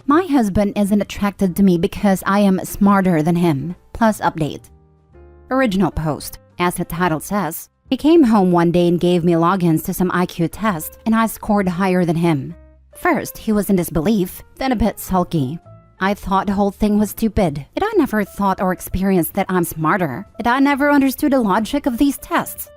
My husband isn't attracted to me because I am smarter than him. Plus update. Original post. As the title says, he came home one day and gave me logins to some IQ test, and I scored higher than him. First, he was in disbelief, then a bit sulky. I thought the whole thing was stupid, and I never thought or experienced that I'm smarter, and I never understood the logic of these tests.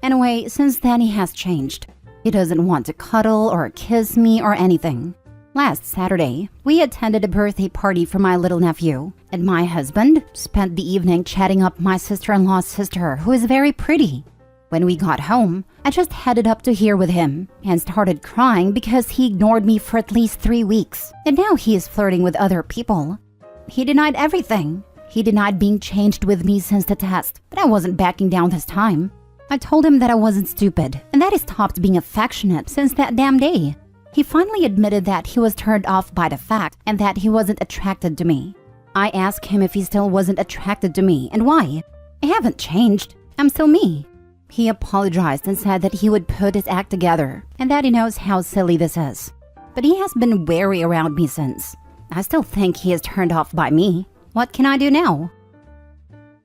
Anyway, since then he has changed. He doesn't want to cuddle or kiss me or anything. Last Saturday, we attended a birthday party for my little nephew, and my husband spent the evening chatting up my sister-in-law's sister, who is very pretty. When we got home, I just headed up to here with him and started crying because he ignored me for at least 3 weeks, and now he is flirting with other people. He denied everything. He denied being changed with me since the test, but I wasn't backing down this time. I told him that I wasn't stupid and that he stopped being affectionate since that damn day. He finally admitted that he was turned off by the fact and that he wasn't attracted to me. I asked him if he still wasn't attracted to me and why. I haven't changed. I'm still me. He apologized and said that he would put his act together and that he knows how silly this is. But he has been wary around me since. I still think he is turned off by me. What can I do now?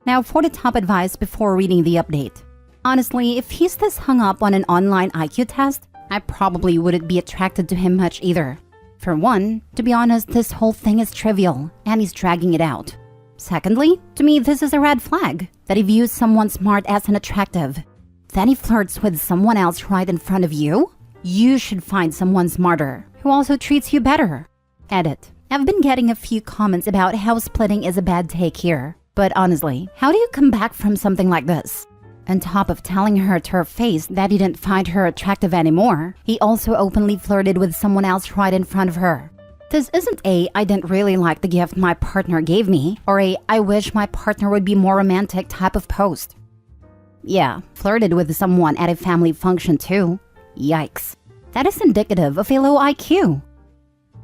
Now for the top advice before reading the update. Honestly, if he's this hung up on an online IQ test, I probably wouldn't be attracted to him much either. For one, to be honest, this whole thing is trivial and he's dragging it out. Secondly, to me this is a red flag that he views someone smart as an attractive. Then he flirts with someone else right in front of you? You should find someone smarter, who also treats you better. Edit. I've been getting a few comments about how splitting is a bad take here. But honestly, how do you come back from something like this? On top of telling her to her face that he didn't find her attractive anymore, he also openly flirted with someone else right in front of her. This isn't a "I didn't really like the gift my partner gave me" or a "I wish my partner would be more romantic" type of post. Yeah, flirted with someone at a family function too. Yikes. That is indicative of a low IQ.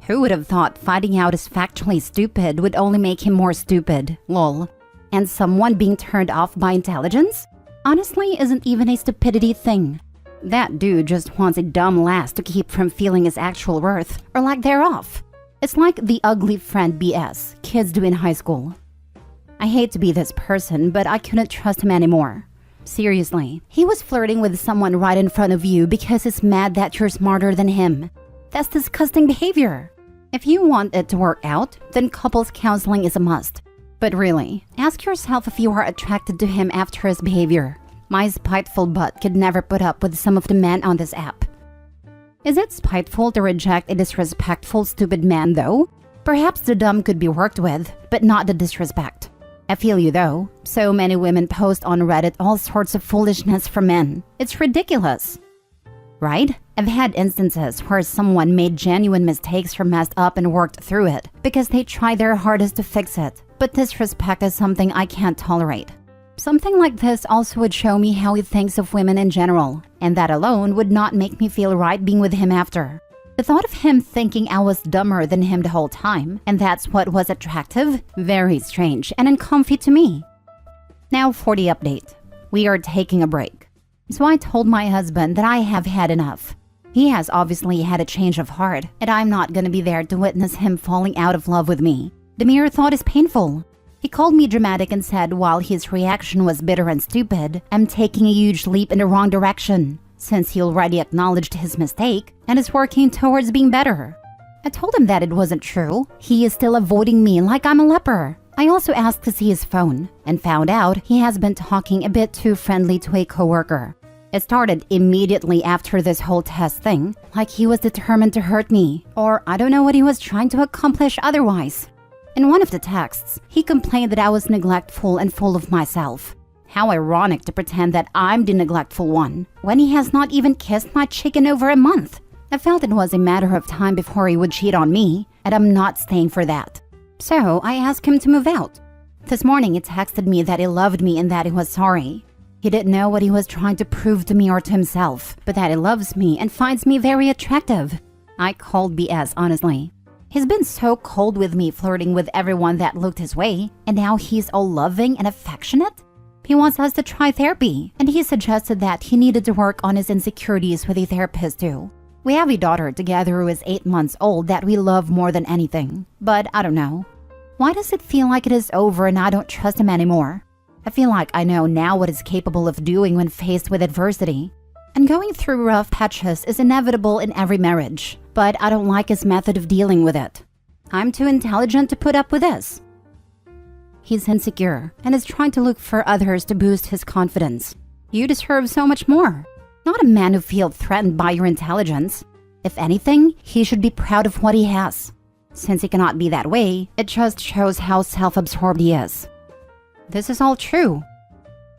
Who would have thought finding out is factually stupid would only make him more stupid, lol. And someone being turned off by intelligence? Honestly, isn't even a stupidity thing. That dude just wants a dumb lass to keep from feeling his actual worth, or lack thereof. It's like the ugly friend BS kids do in high school. I hate to be this person, but I couldn't trust him anymore. Seriously, he was flirting with someone right in front of you because he's mad that you're smarter than him. That's disgusting behavior. If you want it to work out, then couples counseling is a must. But really, ask yourself if you are attracted to him after his behavior. My spiteful butt could never put up with some of the men on this app. Is it spiteful to reject a disrespectful, stupid man though? Perhaps the dumb could be worked with, but not the disrespect. I feel you though. So many women post on Reddit all sorts of foolishness from men. It's ridiculous. Right? I've had instances where someone made genuine mistakes or messed up and worked through it because they tried their hardest to fix it. But disrespect is something I can't tolerate. Something like this also would show me how he thinks of women in general, and that alone would not make me feel right being with him after. The thought of him thinking I was dumber than him the whole time, and that's what was attractive, very strange and uncomfy to me. Now for the update. We are taking a break. So I told my husband that I have had enough. He has obviously had a change of heart, and I'm not gonna be there to witness him falling out of love with me. The mere thought is painful. He called me dramatic and said while his reaction was bitter and stupid, I'm taking a huge leap in the wrong direction, since he already acknowledged his mistake and is working towards being better. I told him that it wasn't true. He is still avoiding me like I'm a leper. I also asked to see his phone and found out he has been talking a bit too friendly to a coworker. It started immediately after this whole test thing, like he was determined to hurt me, or I don't know what he was trying to accomplish otherwise. In one of the texts, he complained that I was neglectful and full of myself. How ironic to pretend that I'm the neglectful one, when he has not even kissed my cheek in over a month. I felt it was a matter of time before he would cheat on me, and I'm not staying for that. So I asked him to move out. This morning he texted me that he loved me and that he was sorry. He didn't know what he was trying to prove to me or to himself, but that he loves me and finds me very attractive. I called BS, honestly. He's been so cold with me, flirting with everyone that looked his way, and now he's all loving and affectionate? He wants us to try therapy, and he suggested that he needed to work on his insecurities with a therapist too. We have a daughter together who is 8 months old that we love more than anything. But I don't know. Why does it feel like it is over and I don't trust him anymore? I feel like I know now what he's capable of doing when faced with adversity. And going through rough patches is inevitable in every marriage. But I don't like his method of dealing with it. I'm too intelligent to put up with this. He's insecure and is trying to look for others to boost his confidence. You deserve so much more. Not a man who feels threatened by your intelligence. If anything, he should be proud of what he has. Since he cannot be that way, it just shows how self-absorbed he is. This is all true.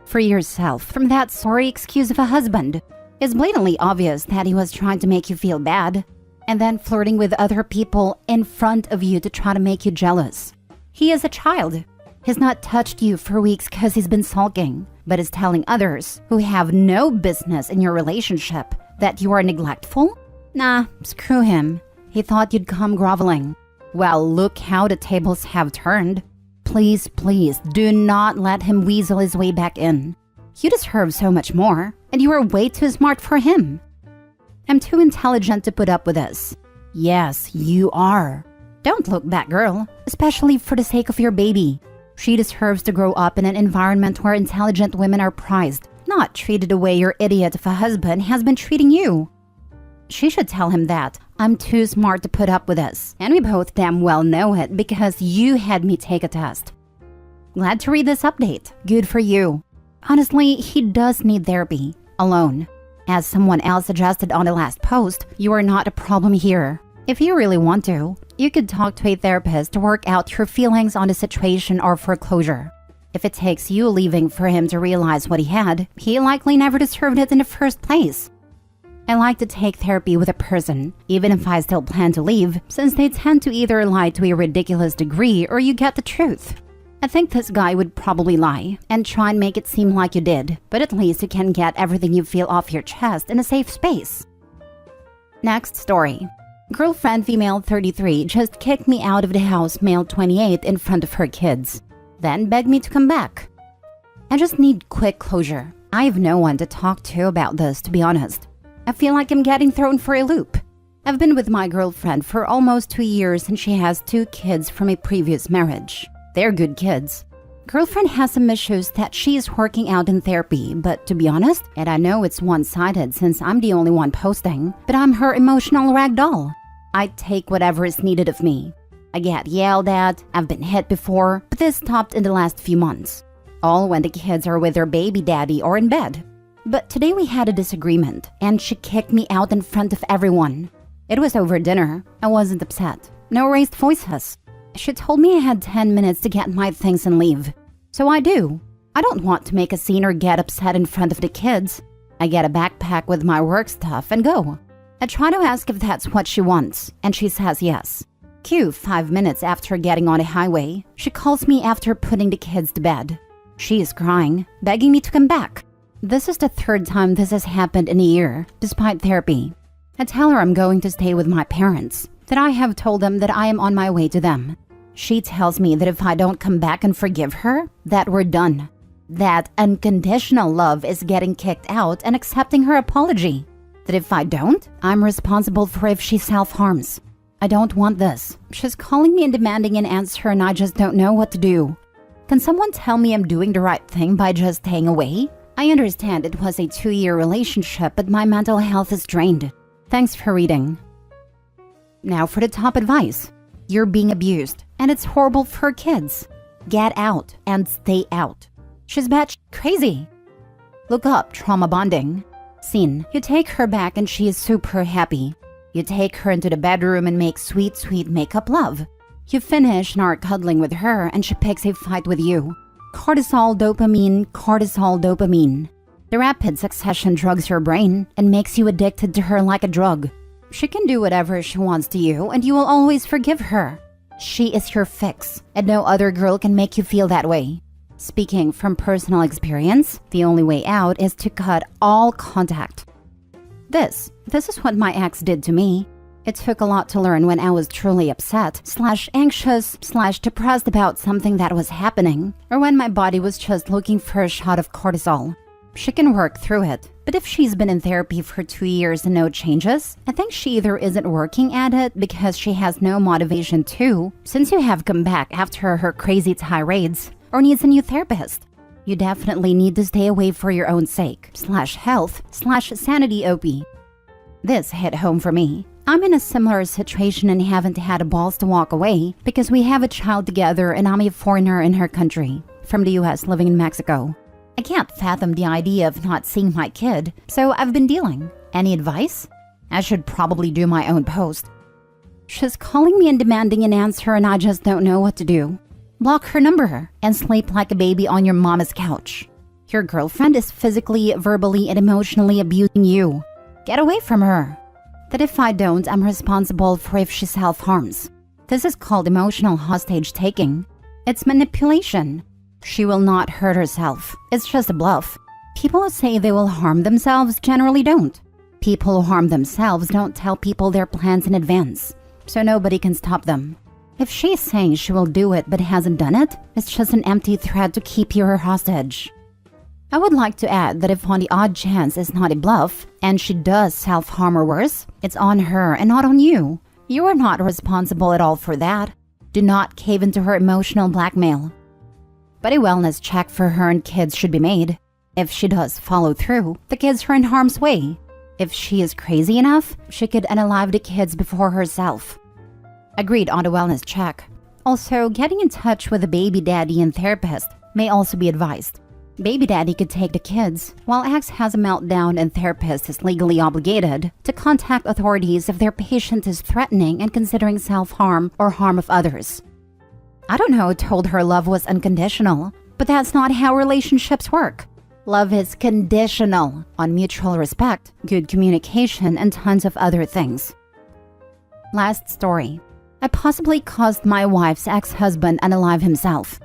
Free yourself from that sorry excuse of a husband. It's blatantly obvious that he was trying to make you feel bad, and then flirting with other people in front of you to try to make you jealous. He is a child. He's not touched you for weeks because he's been sulking, but is telling others who have no business in your relationship that you are neglectful? Nah, screw him. He thought you'd come groveling. Well, look how the tables have turned. Please, please, do not let him weasel his way back in. You deserve so much more, and you are way too smart for him. I'm too intelligent to put up with this. Yes, you are. Don't look back, girl, especially for the sake of your baby. She deserves to grow up in an environment where intelligent women are prized, not treated the way your idiot of a husband has been treating you. She should tell him that I'm too smart to put up with this, and we both damn well know it because you had me take a test. Glad to read this update. Good for you. Honestly, he does need therapy. Alone. As someone else suggested on the last post, you are not a problem here. If you really want to, you could talk to a therapist to work out your feelings on the situation or for closure. If it takes you leaving for him to realize what he had, he likely never deserved it in the first place. I like to take therapy with a person, even if I still plan to leave, since they tend to either lie to a ridiculous degree or you get the truth. I think this guy would probably lie and try and make it seem like you did, but at least you can get everything you feel off your chest in a safe space. Next story. Girlfriend female 33 just kicked me out of the house male 28 in front of her kids, then begged me to come back. I just need quick closure. I have no one to talk to about this, to be honest. I feel like I'm getting thrown for a loop. I've been with my girlfriend for almost 2 years and she has 2 kids from a previous marriage. They're good kids. Girlfriend has some issues that she is working out in therapy, but to be honest, and I know it's one-sided since I'm the only one posting, but I'm her emotional ragdoll. I take whatever is needed of me. I get yelled at, I've been hit before, but this stopped in the last few months. All when the kids are with their baby daddy or in bed. But today we had a disagreement, and she kicked me out in front of everyone. It was over dinner. I wasn't upset. No raised voices. She told me I had 10 minutes to get my things and leave. So I do. I don't want to make a scene or get upset in front of the kids. I get a backpack with my work stuff and go. I try to ask if that's what she wants, and she says yes. Cue 5 minutes after getting on a highway, she calls me after putting the kids to bed. She is crying, begging me to come back. This is the 3rd time this has happened in a year, despite therapy. I tell her I'm going to stay with my parents, that I have told them that I am on my way to them. She tells me that if I don't come back and forgive her, that we're done. That unconditional love is getting kicked out and accepting her apology. That if I don't, I'm responsible for if she self-harms. I don't want this. She's calling me and demanding an answer and I just don't know what to do. Can someone tell me I'm doing the right thing by just staying away? I understand it was a 2-year relationship, but my mental health is drained. Thanks for reading. Now for the top advice. You're being abused, and it's horrible for kids. Get out and stay out. She's batshit crazy. Look up trauma bonding. Scene. You take her back and she is super happy. You take her into the bedroom and make sweet, sweet makeup love. You finish and are cuddling with her and she picks a fight with you. Cortisol, dopamine, cortisol, dopamine. The rapid succession drugs your brain and makes you addicted to her like a drug. She can do whatever she wants to you and you will always forgive her. She is your fix, and no other girl can make you feel that way. Speaking from personal experience, the only way out is to cut all contact. This is what my ex did to me. It took a lot to learn when I was truly upset, /anxious, /depressed about something that was happening, or when my body was just looking for a shot of cortisol. She can work through it, But if she's been in therapy for 2 years and no changes, I think she either isn't working at it because she has no motivation to, since you have come back after her crazy tirades, or needs a new therapist. You definitely need to stay away for your own sake, /health/sanity OP. This hit home for me. I'm in a similar situation and haven't had the balls to walk away because we have a child together and I'm a foreigner in her country, from the US living in Mexico. I can't fathom the idea of not seeing my kid, so I've been dealing. Any advice? I should probably do my own post. She's calling me and demanding an answer and I just don't know what to do. Block her number and sleep like a baby on your mama's couch. Your girlfriend is physically, verbally, and emotionally abusing you. Get away from her. That if I don't, I'm responsible for if she self-harms. This is called emotional hostage taking. It's manipulation. She will not hurt herself. It's just a bluff. People who say they will harm themselves generally don't. People who harm themselves don't tell people their plans in advance, so nobody can stop them. If she's saying she will do it but hasn't done it, it's just an empty threat to keep you her hostage. I would like to add that if on the odd chance it's not a bluff, and she does self-harm or worse, it's on her and not on you. You are not responsible at all for that. Do not cave into her emotional blackmail. But a wellness check for her and kids should be made. If she does follow through, the kids are in harm's way. If she is crazy enough, she could unalive the kids before herself. Agreed on the wellness check. Also, getting in touch with a baby daddy and therapist may also be advised. Baby daddy could take the kids, while ex has a meltdown and therapist is legally obligated to contact authorities if their patient is threatening and considering self-harm or harm of others. I don't know who told her love was unconditional, but that's not how relationships work. Love is conditional on mutual respect, good communication, and tons of other things. Last story. I possibly caused my wife's ex-husband unalive himself.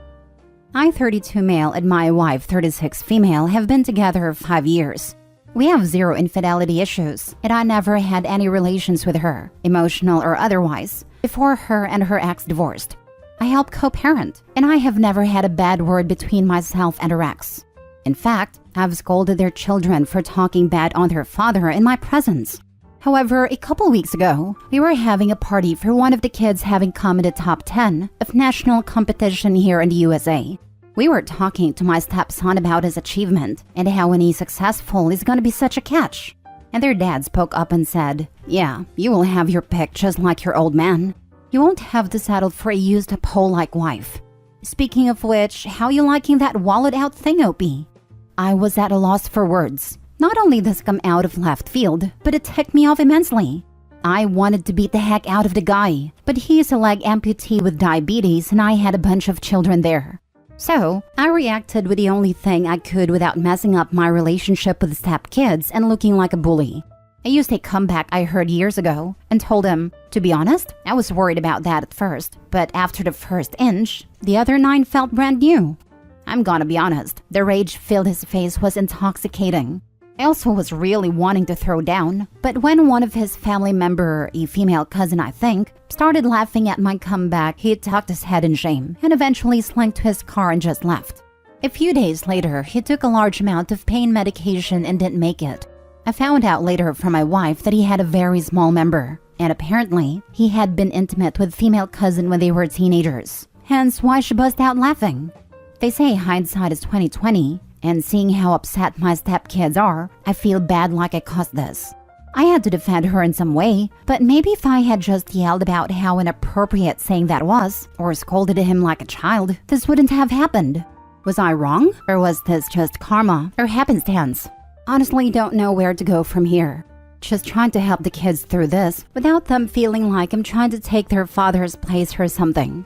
I, 32 male, and my wife, 36 female, have been together 5 years. We have zero infidelity issues, and I never had any relations with her, emotional or otherwise, before her and her ex divorced. I help co-parent, and I have never had a bad word between myself and her ex. In fact, I've scolded their children for talking bad on their father in my presence. However, a couple weeks ago, we were having a party for one of the kids having come in the top 10 of national competition here in the USA. We were talking to my stepson about his achievement and how when he's successful, he's gonna be such a catch. And their dad spoke up and said, "Yeah, you will have your pick just like your old man. You won't have to settle for a used-up hoe-like wife. Speaking of which, how you liking that wallowed-out thing, Opie?" I was at a loss for words. Not only does this come out of left field, but it ticked me off immensely. I wanted to beat the heck out of the guy, but he's a leg amputee with diabetes and I had a bunch of children there. So, I reacted with the only thing I could without messing up my relationship with stepkids and looking like a bully. I used a comeback I heard years ago and told him, to be honest, I was worried about that at first, but after the first inch, the other 9 felt brand new. I'm gonna be honest, the rage filled his face was intoxicating. I also was really wanting to throw down, but when one of his family member, a female cousin I think, started laughing at my comeback, he tucked his head in shame and eventually slinked to his car and just left. A few days later, he took a large amount of pain medication and didn't make it. I found out later from my wife that he had a very small member, and apparently, he had been intimate with female cousin when they were teenagers, hence why she buzzed out laughing. They say hindsight is 20/20, and seeing how upset my stepkids are, I feel bad like I caused this. I had to defend her in some way, but maybe if I had just yelled about how inappropriate saying that was, or scolded him like a child, this wouldn't have happened. Was I wrong? Or was this just karma or happenstance? Honestly, don't know where to go from here. Just trying to help the kids through this without them feeling like I'm trying to take their father's place or something.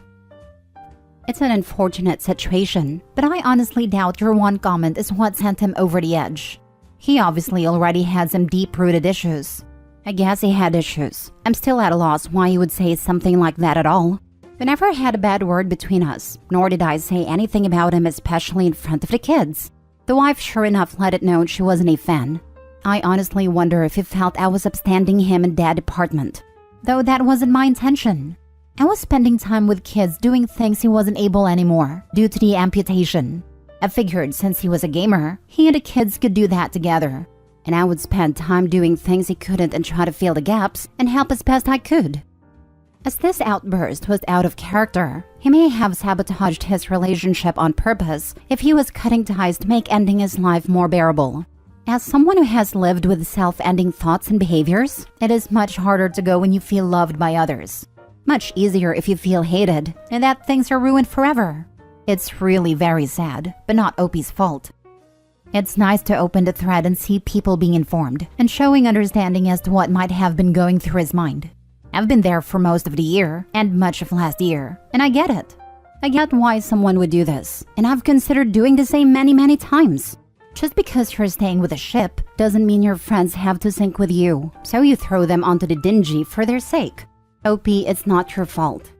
It's an unfortunate situation, but I honestly doubt your one comment is what sent him over the edge. He obviously already had some deep-rooted issues. I guess he had issues. I'm still at a loss why he would say something like that at all. We never had a bad word between us, nor did I say anything about him, especially in front of the kids. The wife sure enough let it know she wasn't a fan. I honestly wonder if he felt I was upstanding him in that department. Though that wasn't my intention. I was spending time with kids doing things he wasn't able anymore due to the amputation. I figured since he was a gamer, he and the kids could do that together. and I would spend time doing things he couldn't and try to fill the gaps and help as best I could. As this outburst was out of character, he may have sabotaged his relationship on purpose if he was cutting ties to make ending his life more bearable. As someone who has lived with self-ending thoughts and behaviors, it is much harder to go when you feel loved by others. Much easier if you feel hated and that things are ruined forever. It's really very sad, but not OP's fault. It's nice to open the thread and see people being informed and showing understanding as to what might have been going through his mind. I've been there for most of the year and much of last year, and I get it. I get why someone would do this, and I've considered doing the same many times. Just because you're staying with a ship doesn't mean your friends have to sink with you, so you throw them onto the dingy for their sake. OP, it's not your fault.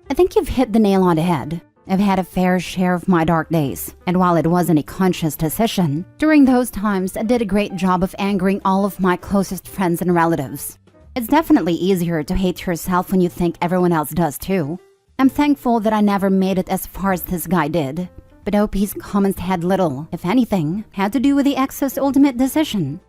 I think you've hit the nail on the head. I've had a fair share of my dark days, and while it wasn't a conscious decision, during those times I did a great job of angering all of my closest friends and relatives. It's definitely easier to hate yourself when you think everyone else does too. I'm thankful that I never made it as far as this guy did, but OP's comments had little, if anything, had to do with the ex's ultimate decision.